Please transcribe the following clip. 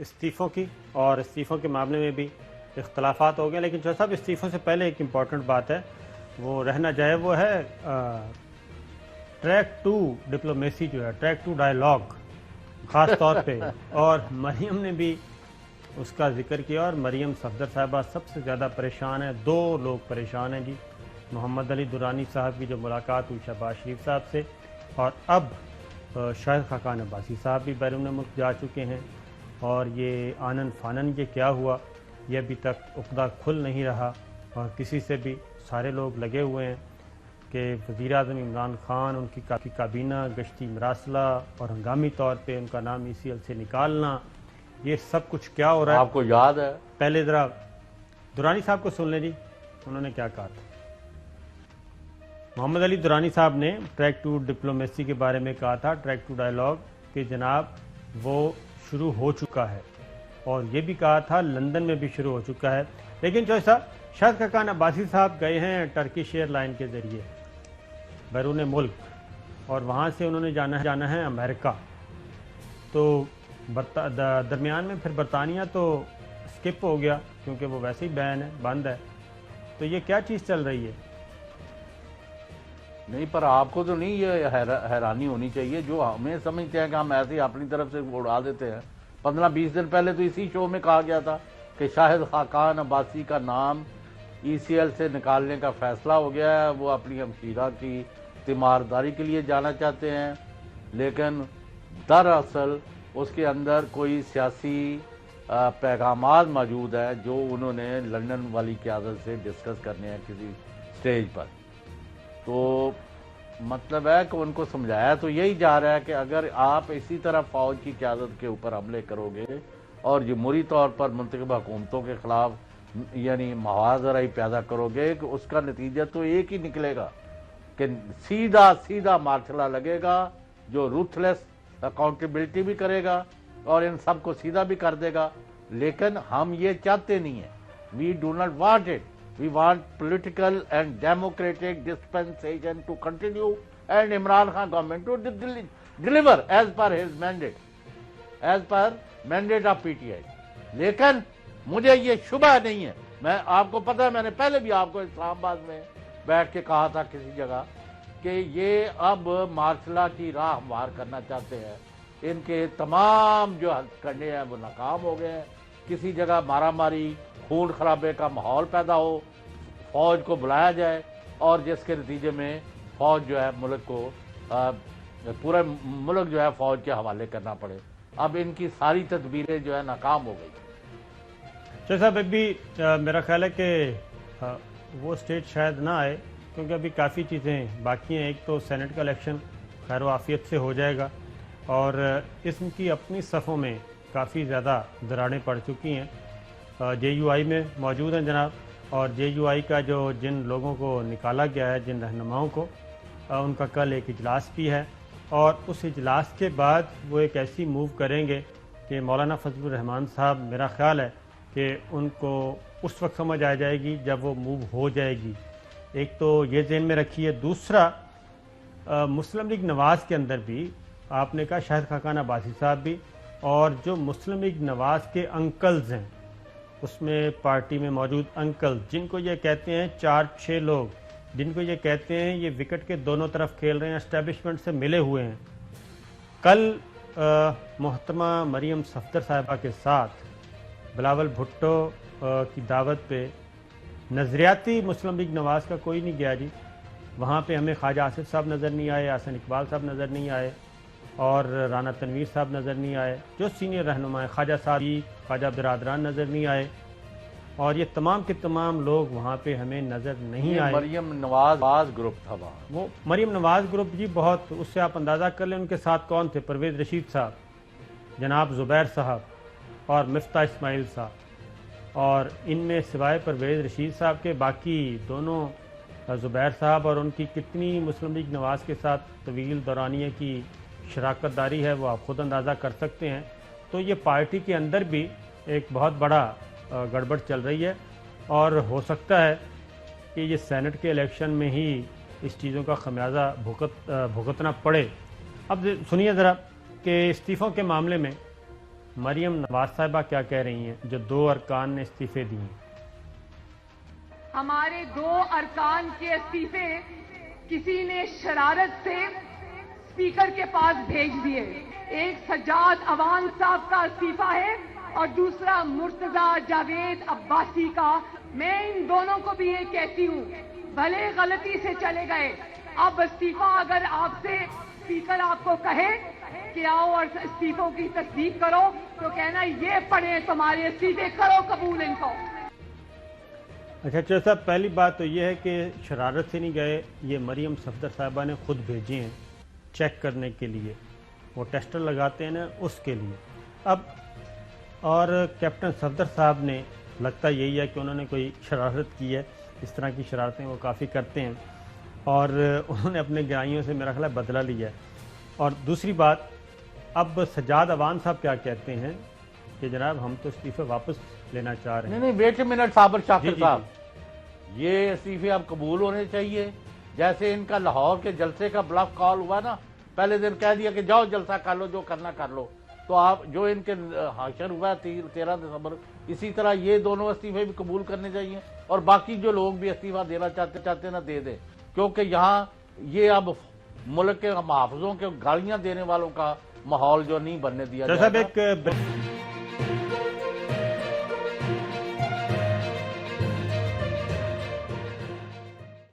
इस्तीफ़ों की और इस्तीफ़ों के मामले में भी इख्तलाफात हो गए, लेकिन जो सब इस्तीफ़ों से पहले एक इम्पॉर्टेंट बात है वो रहना जाए, वो है ट्रैक टू डिप्लोमेसी जो है, ट्रैक टू डायलॉग ख़ास तौर पे। और मरीम ने भी उसका जिक्र किया और मरीम सफदर साहिबा सबसे ज़्यादा परेशान है। दो लोग परेशान हैं जी, मोहम्मद अली दुरानी साहब की जो मुलाकात हुई शहबाज शरीफ साहब से, और अब शाहिद खाकान अब्बासी साहब भी बैरून मुल्क जा चुके हैं। और ये आनन फानन ये क्या हुआ, ये अभी तक उकदा खुल नहीं रहा, और किसी से भी सारे लोग लगे हुए हैं कि वज़ीर-ए-आज़म इमरान खान, उनकी काबीना, गश्ती मरासला और हंगामी तौर पे उनका नाम ECL से निकालना, ये सब कुछ क्या हो रहा है। आपको याद है? पहले ज़रा दुरानी साहब को सुन लें जी, उन्होंने क्या कहा था। मोहम्मद अली दुरानी साहब ने ट्रैक टू डिप्लोमेसी के बारे में कहा था, ट्रैक टू डायलॉग कि जनाब वो शुरू हो चुका है, और ये भी कहा था लंदन में भी शुरू हो चुका है। लेकिन जो ऐसा शाहिद खाकान अब्बासी साहब गए हैं टर्किश एयरलाइन के ज़रिए बैरून मुल्क, और वहाँ से उन्होंने जाना है अमेरिका। तो दरमियान में फिर बरतानिया तो स्किप हो गया क्योंकि वो वैसे ही बैन है, बंद है। तो ये क्या चीज़ चल रही है? नहीं, पर आपको तो नहीं ये हैरानी होनी चाहिए, जो हमें समझते हैं कि हम ऐसे ही अपनी तरफ से उड़ा देते हैं। 15-20 दिन पहले तो इसी शो में कहा गया था कि शाहिद खाकान अब्बासी का नाम ECL से निकालने का फैसला हो गया है, वो अपनी हमशीरा की तीमारदारी के लिए जाना चाहते हैं। लेकिन दरअसल उसके अंदर कोई सियासी पैगामात मौजूद है जो उन्होंने लंदन वाली क़यादत से डिस्कस करने हैं किसी स्टेज पर। तो मतलब है कि उनको समझाया तो यही जा रहा है कि अगर आप इसी तरह फ़ौज की क़यादत के ऊपर हमले करोगे और जमहूरी तौर पर मुंतखब हुकूमतों के ख़िलाफ़ यानी मुहाज़राई पैदा करोगे, कि उसका नतीजा तो एक ही निकलेगा कि सीधा सीधा मार्शला लगेगा जो रूथलेस अकाउंटेबिलिटी भी करेगा और इन सब को सीधा भी कर देगा। लेकिन हम ये चाहते नहीं हैं, we do not want it. We want political and democratic dispensation to continue and Imran Khan government to deliver as per his mandate, as per mandate of PTI। लेकिन मुझे ये शुबह नहीं है, मैं आपको पता है, मैंने पहले भी आपको इस्लामाबाद में बैठ के कहा था किसी जगह कि ये अब मार्शला की राह हमवार करना चाहते हैं। इनके तमाम जो हथकंडे हैं वो नाकाम हो गए हैं। किसी जगह मारामारी, खून खराबे का माहौल पैदा हो, फौज को बुलाया जाए और जिसके नतीजे में फौज जो है मुल्क को पूरा मुल्क जो है फौज के हवाले करना पड़े। अब इनकी सारी तदबीरें जो है नाकाम हो गई। तो साहब अभी मेरा ख्याल है कि वो स्टेज शायद ना आए क्योंकि अभी काफ़ी चीज़ें बाकी हैं। एक तो सेनेट का इलेक्शन खैर आफियत से हो जाएगा और इसकी अपनी सफ़ों में काफ़ी ज़्यादा दरारें पड़ चुकी हैं। JUI में मौजूद हैं जनाब, और JUI का जो जिन लोगों को निकाला गया है, जिन रहनुमाओं को, उनका कल एक इजलास भी है और उस इजलास के बाद वो एक ऐसी मूव करेंगे कि मौलाना फजलुर रहमान साहब, मेरा ख्याल है कि उनको उस वक्त समझ आ जाएगी जब वो मूव हो जाएगी। एक तो ये ज़हन में रखिए। दूसरा, मुस्लिम लीग नवाज़ के अंदर भी आपने कहा शाहिद खाकान अब्बासी साहब भी, और जो मुस्लिम लीग नवाज़ के अंकल्स हैं उसमें पार्टी में मौजूद अंकल, जिनको ये कहते हैं 4-6 लोग, जिनको ये कहते हैं ये विकेट के दोनों तरफ खेल रहे हैं, एस्टेब्लिशमेंट से मिले हुए हैं। कल मोहतरमा मरीम सफदर साहिबा के साथ बिलावल भुट्टो की दावत पे नज़रियाती मुस्लिम लीग नवाज़ का कोई नहीं गया जी। वहाँ पे हमें ख्वाजा आसिफ साहब नज़र नहीं आए, हसन इकबाल साहब नज़र नहीं आए और राना तनवीर साहब नज़र नहीं आए। जो सीनियर रहनुमा है, ख्वाजा साहब, ख्वाजा बिरादरान नज़र नहीं आए, और ये तमाम के तमाम लोग वहाँ पे हमें नज़र नहीं आए। मरीम नवाज ग्रुप था वहाँ, वो मरीम नवाज ग्रुप जी, बहुत, उससे आप अंदाज़ा कर लें उनके साथ कौन थे। परवेज़ रशीद साहब, जनाब ज़ुबैर साहब और मिफ्ता इस्माइल साहब, और इनमें सिवाय परवेज़ रशीद साहब के बाकी दोनों ज़ुबैर साहब और उनकी कितनी मुस्लिम लीग नवाज़ के साथ तवील दौरानिया की शराकत दारी है वो आप ख़ुद अंदाज़ा कर सकते हैं। तो ये पार्टी के अंदर भी एक बहुत बड़ा गड़बड़ चल रही है और हो सकता है कि ये सेनेट के इलेक्शन में ही इस चीज़ों का खमियाजा भुगतना पड़े। अब सुनिए ज़रा कि इस्तीफ़ों के मामले में मरियम नवाज साहिबा क्या कह रही हैं, जो 2 अरकान ने इस्तीफ़े दिए। हमारे 2 अरकान के इस्तीफे किसी ने शरारत से स्पीकर के पास भेज दिए। एक सज्जाद अवान साहब का इस्तीफा है और दूसरा मुर्तजा जावेद अब्बासी का। मैं इन दोनों को भी ये कहती हूँ, भले गलती से चले गए, अब इस्तीफा अगर आपसे स्पीकर आपको कहे कि आओ और इस्तीफों की तस्दीक करो, तो कहना ये पढ़े तुम्हारे इस्तीफे, करो कबूल इनको। अच्छा चौधरी साहब, पहली बात तो ये है कि शरारत से नहीं गए, ये मरियम सफदर साहिबा ने खुद भेजे हैं चेक करने के लिए, वो टेस्टर लगाते हैं ना, उसके लिए। अब और कैप्टन सफदर साहब ने लगता यही है कि उन्होंने कोई शरारत की है। इस तरह की शरारतें वो काफ़ी करते हैं और उन्होंने अपने गिराइयों से मेरा ख्याल है बदला लिया है। और दूसरी बात, अब सज्जाद अवान साहब क्या कहते हैं कि जनाब हम तो इस्तीफे वापस लेना चाह रहे हैं। नहीं वेट ए मिनट साबर शाकिर जी, साहब, ये इस्तीफे अब कबूल होने चाहिए। जैसे इनका लाहौर के जलसे का ब्लफ कॉल हुआ ना, पहले दिन कह दिया कि जाओ जलसा कर लो, जो करना कर लो, तो आप जो इनके हाशर हुआ 13 दिसंबर, इसी तरह ये दोनों इस्तीफे भी कबूल करने चाहिए और बाकी जो लोग भी इस्तीफा देना चाहते ना दे दें, क्योंकि यहाँ ये अब मुल्क के मुहाफिजों के गालियां देने वालों का माहौल जो नहीं बनने दिया जाएगा। एक